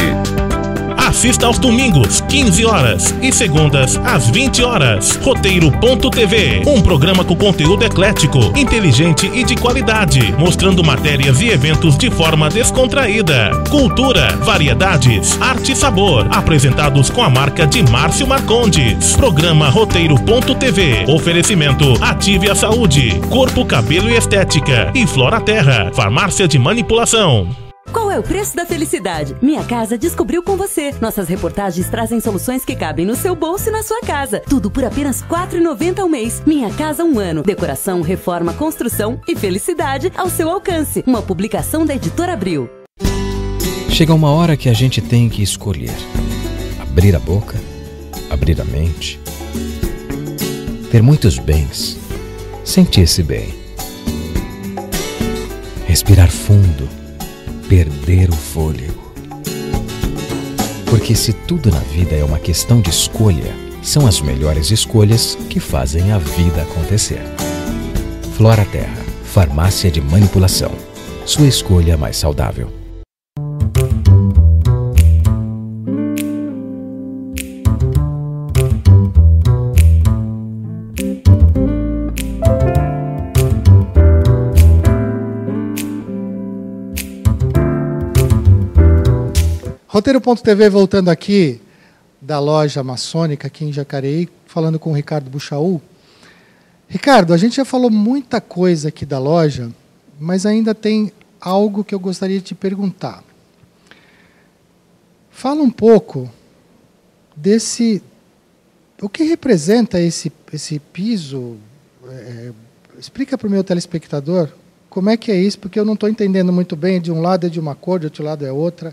Assista aos domingos, 15 horas e segundas às 20 horas. Roteiro.tv, um programa com conteúdo eclético, inteligente e de qualidade, mostrando matérias e eventos de forma descontraída. Cultura, variedades, arte e sabor, apresentados com a marca de Márcio Marcondes. Programa Roteiro.tv. Oferecimento Ative a Saúde, Corpo, Cabelo e Estética e Flora Terra, farmácia de manipulação. Qual é o preço da felicidade? Minha Casa descobriu com você. Nossas reportagens trazem soluções que cabem no seu bolso e na sua casa. Tudo por apenas R$ 4,90 ao mês. Minha Casa, um ano. Decoração, reforma, construção e felicidade ao seu alcance. Uma publicação da Editora Abril. Chega uma hora que a gente tem que escolher. Abrir a boca, abrir a mente, ter muitos bens, sentir-se bem, respirar fundo, perder o fôlego. Porque se tudo na vida é uma questão de escolha, são as melhores escolhas que fazem a vida acontecer. Flora Terra, farmácia de manipulação. Sua escolha mais saudável. Roteiro.tv voltando aqui da loja maçônica aqui em Jacareí, falando com o Ricardo Buchaú. Ricardo, a gente já falou muita coisa aqui da loja, mas ainda tem algo que eu gostaria de te perguntar. Fala um pouco desse... O que representa esse piso? Explica para o meu telespectador como é que é isso, porque eu não estou entendendo muito bem. De um lado é de uma cor, de outro lado é outra.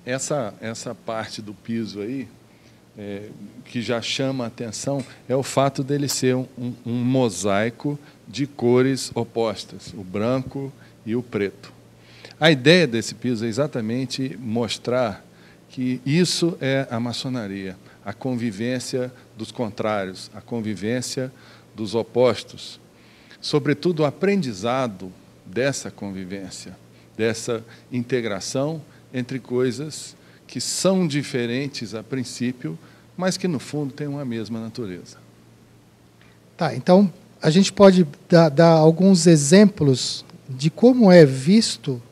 Essa parte do piso aí, que já chama a atenção, é o fato dele ser um mosaico de cores opostas, o branco e o preto. A ideia desse piso é exatamente mostrar que isso é a maçonaria, a convivência dos contrários, a convivência dos opostos, sobretudo o aprendizado dessa convivência, dessa integração entre coisas que são diferentes a princípio, mas que, no fundo, têm uma mesma natureza. Tá, então, a gente pode dar alguns exemplos de como é visto?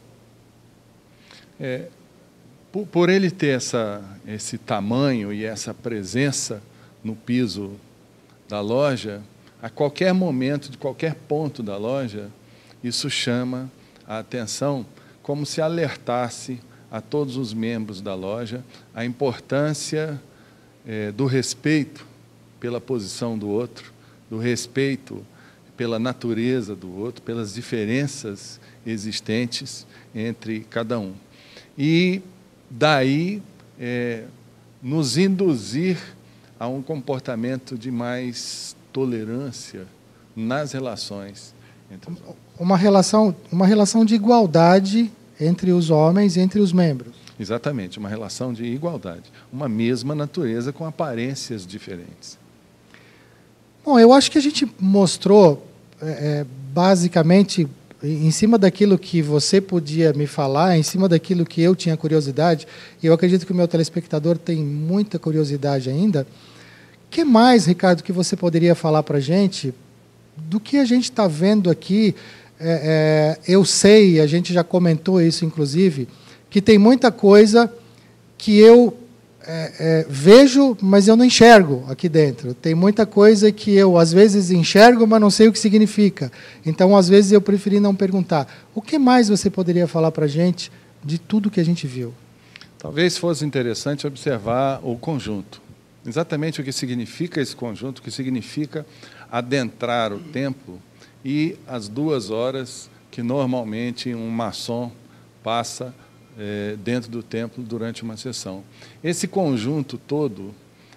Por ele ter esse tamanho e essa presença no piso da loja, a qualquer momento, de qualquer ponto da loja, isso chama a atenção, como se alertasse a todos os membros da loja a importância do respeito pela posição do outro, do respeito pela natureza do outro, pelas diferenças existentes entre cada um. E daí nos induzir a um comportamento de mais tolerância nas relações entre os homens. Uma relação de igualdade entre os homens e entre os membros. Exatamente, uma relação de igualdade. Uma mesma natureza com aparências diferentes. Bom, eu acho que a gente mostrou, basicamente, em cima daquilo que você podia me falar, em cima daquilo que eu tinha curiosidade, e eu acredito que o meu telespectador tem muita curiosidade ainda. O que mais, Ricardo, que você poderia falar para a gente do que a gente está vendo aqui? Eu sei, a gente já comentou isso, inclusive, que tem muita coisa que eu vejo, mas eu não enxergo aqui dentro. Tem muita coisa que eu, às vezes, enxergo, mas não sei o que significa. Então, às vezes, eu preferi não perguntar. O que mais você poderia falar para a gente de tudo que a gente viu? Talvez fosse interessante observar o conjunto. Exatamente o que significa esse conjunto, o que significa adentrar o templo e as 2 horas que, normalmente, um maçom passa dentro do templo durante uma sessão. Esse conjunto todo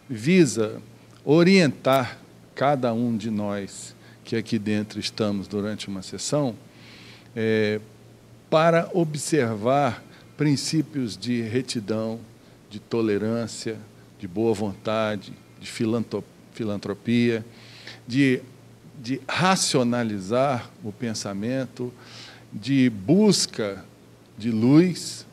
visa orientar cada um de nós que aqui dentro estamos durante uma sessão para observar princípios de retidão, de tolerância, de boa vontade, de filantropia, de racionalizar o pensamento, de busca de luz,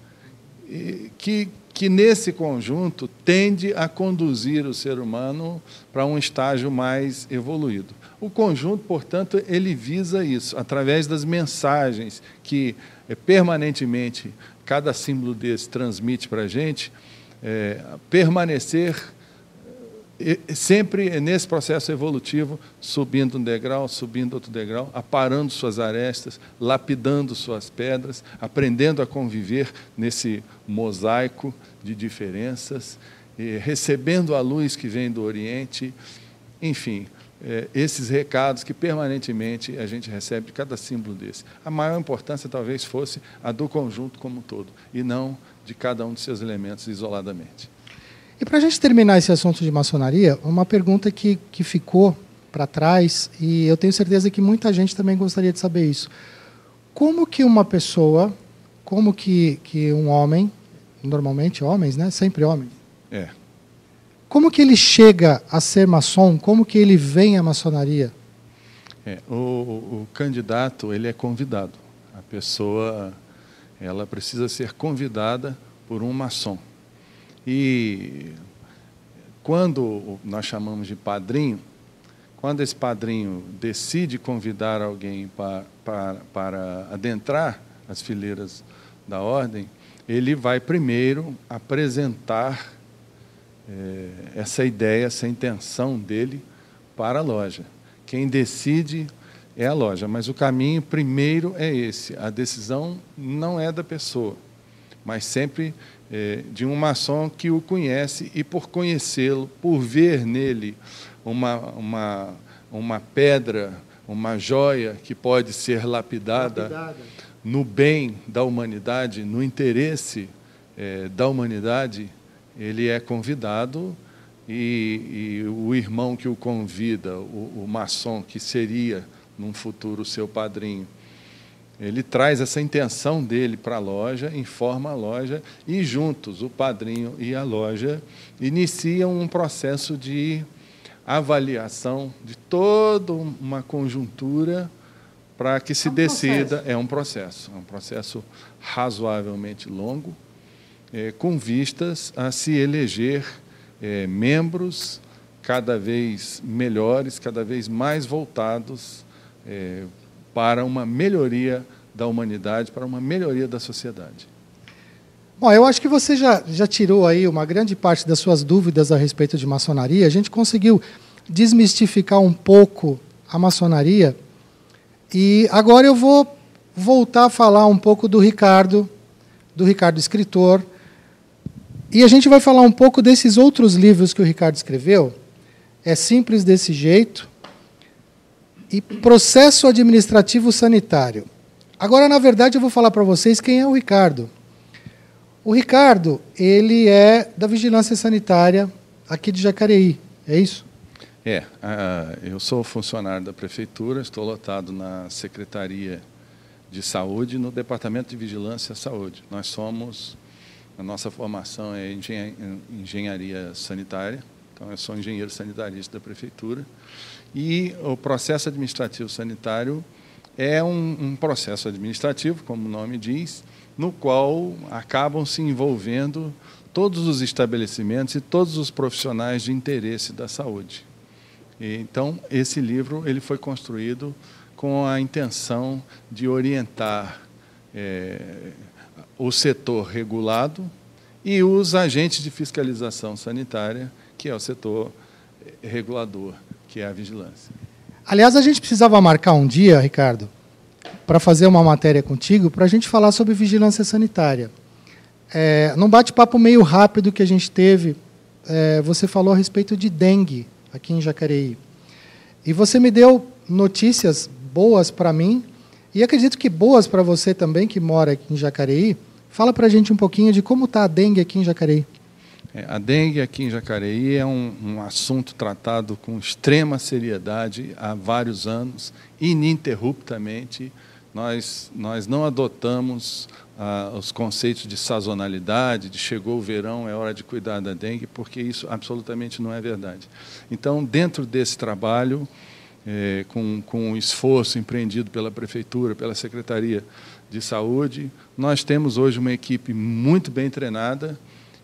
que nesse conjunto tende a conduzir o ser humano para um estágio mais evoluído. O conjunto, portanto, ele visa isso, através das mensagens que permanentemente cada símbolo desse transmite para a gente, permanecer sempre nesse processo evolutivo, subindo um degrau, subindo outro degrau, aparando suas arestas, lapidando suas pedras, aprendendo a conviver nesse mosaico de diferenças, recebendo a luz que vem do Oriente, enfim, esses recados que permanentemente a gente recebe de cada símbolo desse. A maior importância talvez fosse a do conjunto como um todo, e não de cada um de seus elementos isoladamente. E para a gente terminar esse assunto de maçonaria, uma pergunta que ficou para trás, e eu tenho certeza que muita gente também gostaria de saber isso. Como que uma pessoa, como que um homem, normalmente homens, né? Sempre homens. Como que ele chega a ser maçom? Como que ele vem à maçonaria? O candidato, ele é convidado. A pessoa, ela precisa ser convidada por um maçom. E quando nós chamamos de padrinho, quando esse padrinho decide convidar alguém para adentrar as fileiras da ordem, ele vai primeiro apresentar essa ideia, essa intenção dele para a loja. Quem decide é a loja, mas o caminho primeiro é esse. A decisão não é da pessoa, mas sempre de um maçom que o conhece, e por conhecê-lo, por ver nele uma pedra, uma joia que pode ser lapidada no bem da humanidade, no interesse da humanidade, ele é convidado, e o irmão que o convida, o maçom que seria, num futuro, seu padrinho, ele traz essa intenção dele para a loja, informa a loja, e juntos, o padrinho e a loja, iniciam um processo de avaliação de toda uma conjuntura para que se decida. É um processo razoavelmente longo, com vistas a se eleger membros cada vez melhores, cada vez mais voltados para uma melhoria da humanidade, para uma melhoria da sociedade. Bom, eu acho que você já tirou aí uma grande parte das suas dúvidas a respeito de maçonaria. A gente conseguiu desmistificar um pouco a maçonaria. E agora eu vou voltar a falar um pouco do Ricardo escritor. E a gente vai falar um pouco desses outros livros que o Ricardo escreveu. É Simples Desse Jeito e Processo Administrativo Sanitário. Agora, na verdade, eu vou falar para vocês quem é o Ricardo. O Ricardo, ele é da Vigilância Sanitária aqui de Jacareí, é isso? Eu sou funcionário da Prefeitura, estou lotado na Secretaria de Saúde, no Departamento de Vigilância e Saúde. A nossa formação é engenharia sanitária, então eu sou engenheiro sanitarista da Prefeitura, e o processo administrativo sanitário é um processo administrativo, como o nome diz, no qual acabam se envolvendo todos os estabelecimentos e todos os profissionais de interesse da saúde. Então, esse livro ele foi construído com a intenção de orientar o setor regulado e os agentes de fiscalização sanitária, que é o setor regulador, que é a vigilância. Aliás, a gente precisava marcar um dia, Ricardo, para fazer uma matéria contigo, para a gente falar sobre vigilância sanitária. Num bate-papo meio rápido que a gente teve, você falou a respeito de dengue aqui em Jacareí. E você me deu notícias boas para mim, e acredito que boas para você também, que mora aqui em Jacareí. Fala para a gente um pouquinho de como está a dengue aqui em Jacareí. A dengue aqui em Jacareí é um assunto tratado com extrema seriedade há vários anos, ininterruptamente. Nós não adotamos os conceitos de sazonalidade, de chegou o verão, é hora de cuidar da dengue, porque isso absolutamente não é verdade. Então, dentro desse trabalho, com o esforço empreendido pela Prefeitura, pela Secretaria de Saúde, nós temos hoje uma equipe muito bem treinada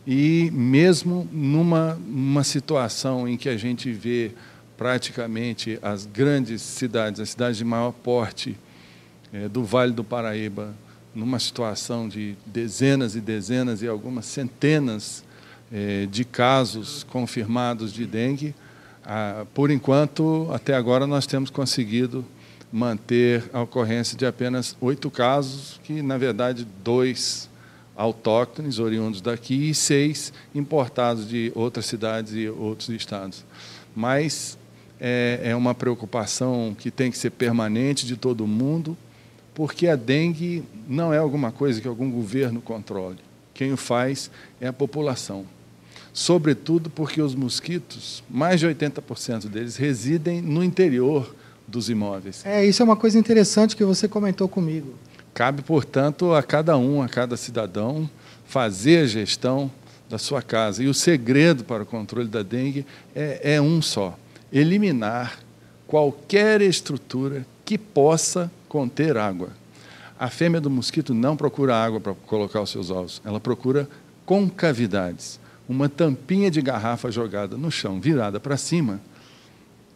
e mesmo numa situação em que a gente vê praticamente as grandes cidades, as cidades de maior porte do Vale do Paraíba, numa situação de dezenas e dezenas e algumas centenas de casos confirmados de dengue, por enquanto, até agora, nós temos conseguido manter a ocorrência de apenas 8 casos, que, na verdade, 2 autóctones, oriundos daqui, e 6 importados de outras cidades e outros estados. Mas é uma preocupação que tem que ser permanente de todo mundo, porque a dengue não é alguma coisa que algum governo controle. Quem o faz é a população. Sobretudo porque os mosquitos, mais de 80% deles, residem no interior dos imóveis. Isso é uma coisa interessante que você comentou comigo. Cabe, portanto, a cada cidadão, fazer a gestão da sua casa. E o segredo para o controle da dengue é um só: eliminar qualquer estrutura que possa conter água. A fêmea do mosquito não procura água para colocar os seus ovos, ela procura concavidades. Uma tampinha de garrafa jogada no chão, virada para cima,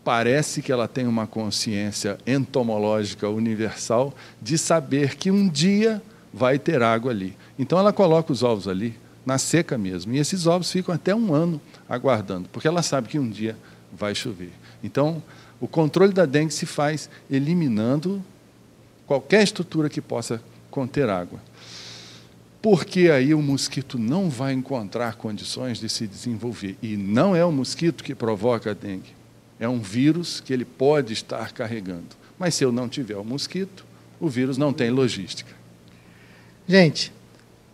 parece que ela tem uma consciência entomológica universal de saber que um dia vai ter água ali. Então ela coloca os ovos ali, na seca mesmo, e esses ovos ficam até 1 ano aguardando, porque ela sabe que um dia vai chover. Então, o controle da dengue se faz eliminando qualquer estrutura que possa conter água. Porque aí o mosquito não vai encontrar condições de se desenvolver. E não é o mosquito que provoca a dengue. É um vírus que ele pode estar carregando. Mas se eu não tiver o mosquito, o vírus não tem logística. Gente,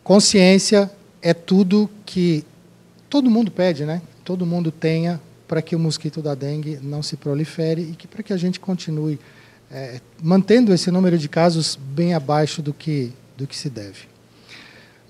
consciência é tudo que todo mundo pede, né? Todo mundo tenha para que o mosquito da dengue não se prolifere e para que a gente continue mantendo esse número de casos bem abaixo do que se deve.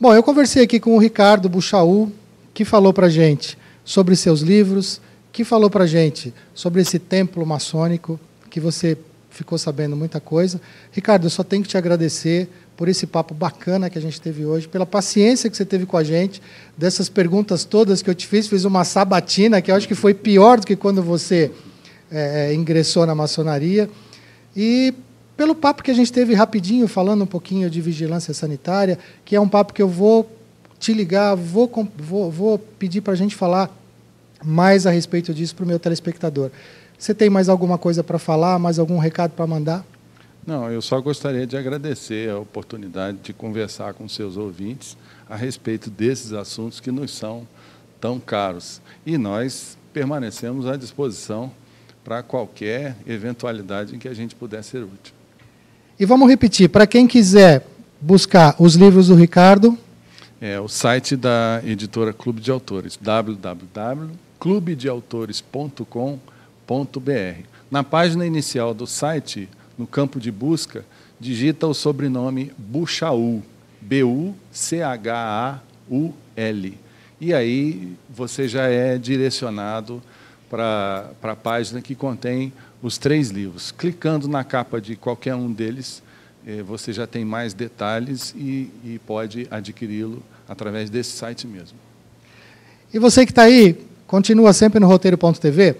Bom, eu conversei aqui com o Ricardo Buchaú, que falou para a gente sobre seus livros, que falou para a gente sobre esse templo maçônico, que você ficou sabendo muita coisa. Ricardo, eu só tenho que te agradecer por esse papo bacana que a gente teve hoje, pela paciência que você teve com a gente, dessas perguntas todas que eu te fiz uma sabatina, que eu acho que foi pior do que quando você ingressou na maçonaria, e pelo papo que a gente teve rapidinho, falando um pouquinho de vigilância sanitária, que é um papo que eu vou te ligar, vou pedir para a gente falar mais a respeito disso para o meu telespectador. Você tem mais alguma coisa para falar, mais algum recado para mandar? Não, eu só gostaria de agradecer a oportunidade de conversar com seus ouvintes a respeito desses assuntos que nos são tão caros. E nós permanecemos à disposição para qualquer eventualidade em que a gente puder ser útil. E vamos repetir, para quem quiser buscar os livros do Ricardo... O site da editora Clube de Autores, www.clubedeautores.com.br. Na página inicial do site, no campo de busca, digita o sobrenome Buchaul, B-U-C-H-A-U-L. E aí você já é direcionado para a página que contém os 3 livros. Clicando na capa de qualquer um deles, você já tem mais detalhes e pode adquiri-lo através desse site mesmo. E você que está aí, continua sempre no roteiro.tv.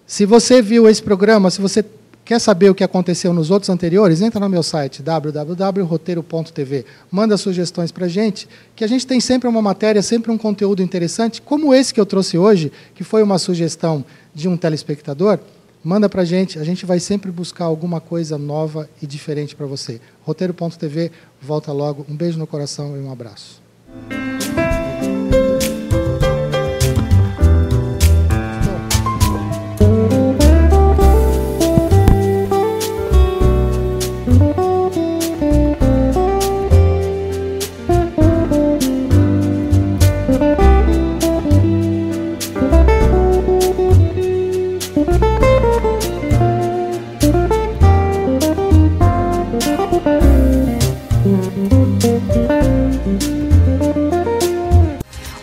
Se você viu esse programa, se você quer saber o que aconteceu nos outros anteriores, entra no meu site, www.roteiro.tv. Manda sugestões para a gente, que a gente tem sempre uma matéria, sempre um conteúdo interessante, como esse que eu trouxe hoje, que foi uma sugestão de um telespectador. Manda para a gente vai sempre buscar alguma coisa nova e diferente para você. Roteiro.tv, volta logo. Um beijo no coração e um abraço.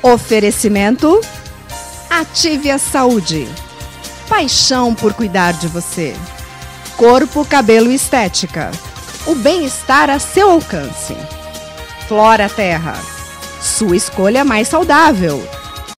Oferecimento: Ative a Saúde. Paixão por cuidar de você. Corpo, cabelo e estética. O bem-estar a seu alcance. Flora Terra. Sua escolha mais saudável.